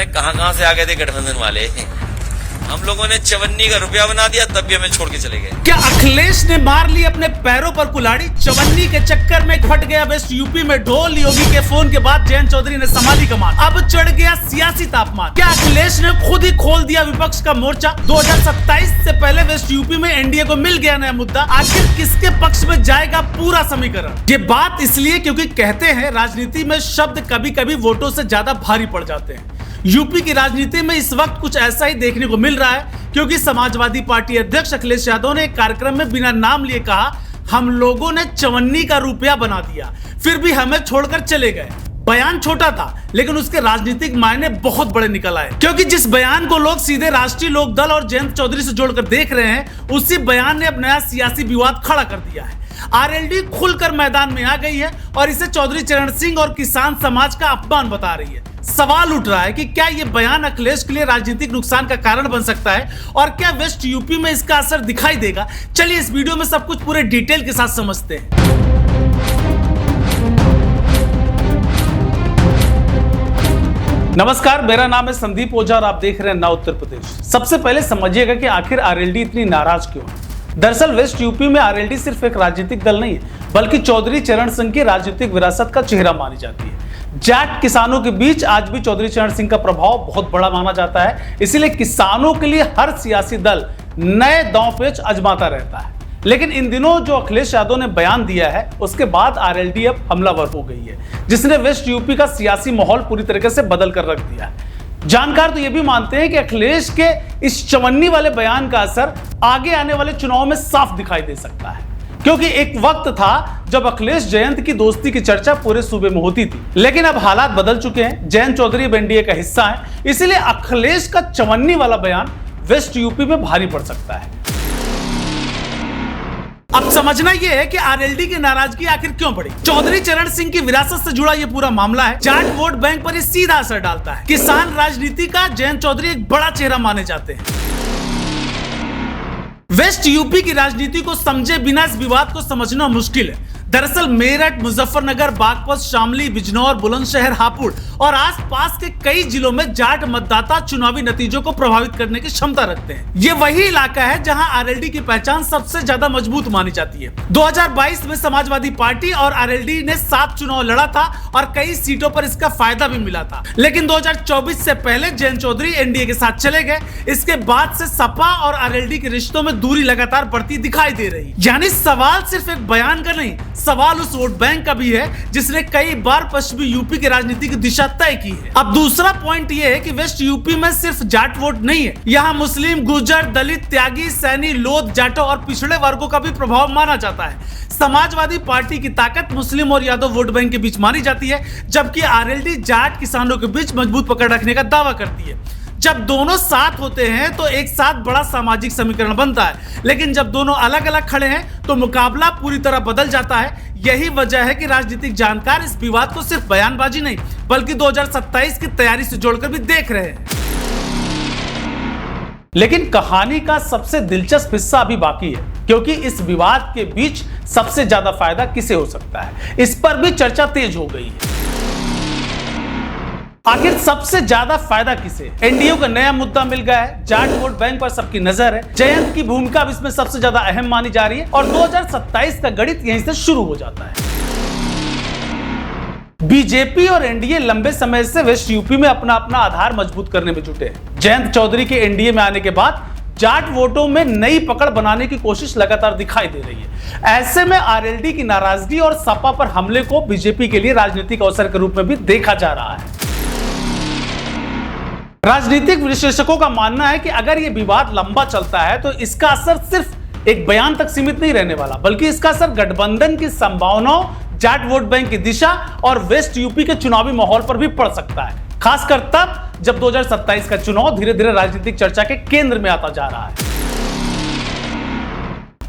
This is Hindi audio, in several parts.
जाने कहां से आ गए थे गठबंधन वाले। हम लोगों ने 54 का रुपया बना दिया, तब भी हमें छोड़ के चले गए। क्या अखिलेश ने मार ली अपने पैरों पर कुल्हाड़ी? 54 के चक्कर में फट गया वेस्ट यूपी में ढोल। योगी के फोन के बाद जयंत चौधरी ने संभाली कमान। अब चढ़ गया सियासी तापमान। क्या अखिलेश ने खुद ही खोल दिया विपक्ष का मोर्चा? 2027 से पहले वेस्ट यूपी में एनडीए को मिल गया नया मुद्दा। आखिर किसके पक्ष में जाएगा पूरा समीकरण? ये बात इसलिए क्योंकि कहते हैं राजनीति में शब्द कभी कभी वोटों से ज्यादा भारी पड़ जाते हैं। यूपी की राजनीति में इस वक्त कुछ ऐसा ही देखने को मिल रहा है, क्योंकि समाजवादी पार्टी अध्यक्ष अखिलेश यादव ने एक कार्यक्रम में बिना नाम लिए कहा, हम लोगों ने 54 का रुपया बना दिया, फिर भी हमें छोड़कर चले गए। बयान छोटा था, लेकिन उसके राजनीतिक मायने बहुत बड़े निकल आए, क्योंकि जिस बयान को लोग सीधे राष्ट्रीय लोक दल और जयंत चौधरी से जोड़कर देख रहे हैं, उसी बयान ने अब नया सियासी विवाद खड़ा कर दिया है। आरएलडी खुलकर मैदान में आ गई है और इसे चौधरी चरण सिंह और किसान समाज का अपमान बता रही है। सवाल उठ रहा है कि क्या यह बयान अखिलेश के लिए राजनीतिक नुकसान का कारण बन सकता है और क्या वेस्ट यूपी में इसका असर दिखाई देगा? चलिए इस वीडियो में सब कुछ पूरे डिटेल के साथ समझते हैं। नमस्कार, मेरा नाम है संदीप ओझा और आप देख रहे हैं नव उत्तर प्रदेश। सबसे पहले समझिएगा कि आखिर आरएलडी इतनी नाराज क्यों है। दरअसल वेस्ट यूपी में आरएलडी सिर्फ एक राजनीतिक दल नहीं है, बल्कि चौधरी चरण सिंह की राजनीतिक विरासत का चेहरा मानी जाती है। जाट किसानों के बीच आज भी चौधरी चरण सिंह का प्रभाव बहुत बड़ा माना जाता है, इसीलिए किसानों के लिए हर सियासी दल नए दांव पेच आजमाता रहता है। लेकिन इन दिनों जो अखिलेश यादव ने बयान दिया है, उसके बाद आरएलडी अब हमलावर हो गई है, जिसने वेस्ट यूपी का सियासी माहौल पूरी तरीके से बदल कर रख दिया है। जानकार तो यह भी मानते हैं कि अखिलेश के इस 54 वाले बयान का असर आगे आने वाले चुनाव में साफ दिखाई दे सकता है, क्योंकि एक वक्त था जब अखिलेश जयंत की दोस्ती की चर्चा पूरे सूबे में होती थी, लेकिन अब हालात बदल चुके हैं। जयंत चौधरी अब एनडीए का हिस्सा है, इसीलिए अखिलेश का 54 वाला बयान वेस्ट यूपी में भारी पड़ सकता है। अब समझना यह है कि आरएलडी की नाराजगी आखिर क्यों बढ़ी। चौधरी चरण सिंह की विरासत से जुड़ा यह पूरा मामला है। जाट वोट बैंक पर यह सीधा असर डालता है। किसान राजनीति का जयंत चौधरी एक बड़ा चेहरा माने जाते हैं। वेस्ट यूपी की राजनीति को समझे बिना इस विवाद को समझना मुश्किल है। दरअसल मेरठ, मुजफ्फरनगर, बागपत, शामली, बिजनौर, बुलंदशहर, हापुड़ और आसपास के कई जिलों में जाट मतदाता चुनावी नतीजों को प्रभावित करने की क्षमता रखते हैं। ये वही इलाका है जहां आरएलडी की पहचान सबसे ज्यादा मजबूत मानी जाती है। 2022 में समाजवादी पार्टी और आरएलडी ने 7 चुनाव लड़ा था और कई सीटों पर इसका फायदा भी मिला था, लेकिन 2024 से पहले जयंत चौधरी एनडीए के साथ चले गए। इसके बाद से सपा और आरएलडी के रिश्तों में दूरी लगातार बढ़ती दिखाई दे रही। यानी सवाल सिर्फ एक बयान का नहीं, सवाल उस वोट बैंक का भी है जिसने कई बार पश्चिमी यूपी की राजनीति की दिशा तय की है। अब दूसरा पॉइंट यह है कि वेस्ट यूपी में सिर्फ जाट वोट नहीं है, यहाँ मुस्लिम, गुर्जर, दलित, त्यागी, सैनी, लोध, जाटों और पिछड़े वर्गों का भी प्रभाव माना जाता है। समाजवादी पार्टी की ताकत मुस्लिम और यादव वोट बैंक के बीच मानी जाती है, जबकि आरएलडी जाट किसानों के बीच मजबूत पकड़ रखने का दावा करती है। जब दोनों साथ होते हैं तो एक साथ बड़ा सामाजिक समीकरण बनता है, लेकिन जब दोनों अलग अलग खड़े हैं तो मुकाबला पूरी तरह बदल जाता है। यही वजह है कि राजनीतिक जानकार इस विवाद को सिर्फ बयानबाजी नहीं, बल्कि 2027 की तैयारी से जोड़कर भी देख रहे हैं। लेकिन कहानी का सबसे दिलचस्प हिस्सा अभी बाकी है, क्योंकि इस विवाद के बीच सबसे ज्यादा फायदा किसे हो सकता है, इस पर भी चर्चा तेज हो गई है। आखिर सबसे ज्यादा फायदा किसे? एनडीए का नया मुद्दा मिल गया है, जाट वोट बैंक पर सबकी नजर है। जयंत की भूमिका इसमें सबसे ज्यादा अहम मानी जा रही है और 2027 का गणित यहीं से शुरू हो जाता है। बीजेपी और एनडीए लंबे समय से वेस्ट यूपी में अपना आधार मजबूत करने में जुटे हैं। जयंत चौधरी के एनडीए में आने के बाद जाट वोटों में नई पकड़ बनाने की कोशिश लगातार दिखाई दे रही है। ऐसे में आरएलडी की नाराजगी और सपा पर हमले को बीजेपी के लिए राजनीतिक अवसर के रूप में भी देखा जा रहा है। राजनीतिक विश्लेषकों का मानना है कि अगर यह विवाद लंबा चलता है तो इसका असर सिर्फ एक बयान तक सीमित नहीं रहने वाला, बल्कि इसका असर गठबंधन की संभावनाओं, जाट वोट बैंक की दिशा और वेस्ट यूपी के चुनावी माहौल पर भी पड़ सकता है, खासकर तब जब 2027 का चुनाव धीरे धीरे राजनीतिक चर्चा के केंद्र में आता जा रहा है।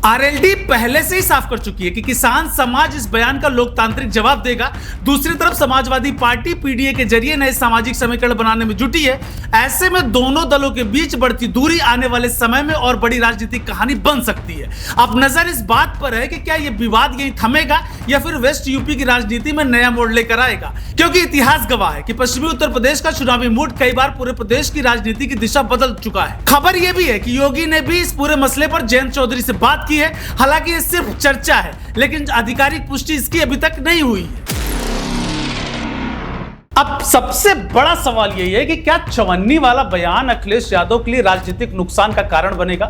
आरएलडी पहले से ही साफ कर चुकी है कि किसान समाज इस बयान का लोकतांत्रिक जवाब देगा। दूसरी तरफ समाजवादी पार्टी पीडीए के जरिए नए सामाजिक समीकरण बनाने में जुटी है। ऐसे में दोनों दलों के बीच बढ़ती दूरी आने वाले समय में और बड़ी राजनीतिक कहानी बन सकती है। अब नजर इस बात पर है कि क्या यह विवाद यहीं थमेगा या फिर वेस्ट यूपी की राजनीति में नया मोड़ लेकर आएगा, क्योंकि इतिहास गवाह है कि पश्चिमी उत्तर प्रदेश का चुनावी मूड कई बार पूरे प्रदेश की राजनीति की दिशा बदल चुका है। खबर यह भी है कि योगी ने भी इस पूरे मसले पर जयंत चौधरी से बात की है। हालांकि ये सिर्फ चर्चा है, लेकिन आधिकारिक पुष्टि इसकी अभी तक नहीं हुई है। अब सबसे बड़ा सवाल यही है कि क्या चवन्नी वाला बयान अखिलेश यादव के लिए राजनीतिक नुकसान का कारण बनेगा?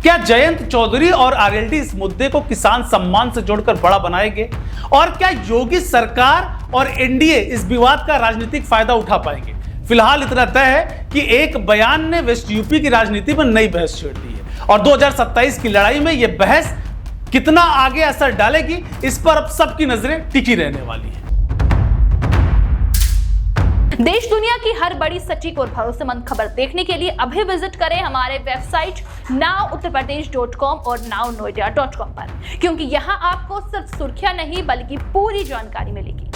क्या जयंत चौधरी और आरएलडी इस मुद्दे को किसान सम्मान से जोड़कर बड़ा बनाएंगे? और क्या योगी सरकार और एनडीए इस विवाद का राजनीतिक फायदा उठा पाएंगे? फिलहाल इतना तय है कि एक बयान ने वेस्ट यूपी की राजनीति में नई बहस छेड़ दी है और 2027 की लड़ाई में यह बहस कितना आगे असर डालेगी, इस पर अब सबकी नजरें टिकी रहने वाली है। देश दुनिया की हर बड़ी सटीक और भरोसेमंद खबर देखने के लिए अभी विजिट करें हमारे वेबसाइट nowuttarpradesh.com और nownoida.com पर, क्योंकि यहां आपको सिर्फ सुर्खियां नहीं बल्कि पूरी जानकारी मिलेगी।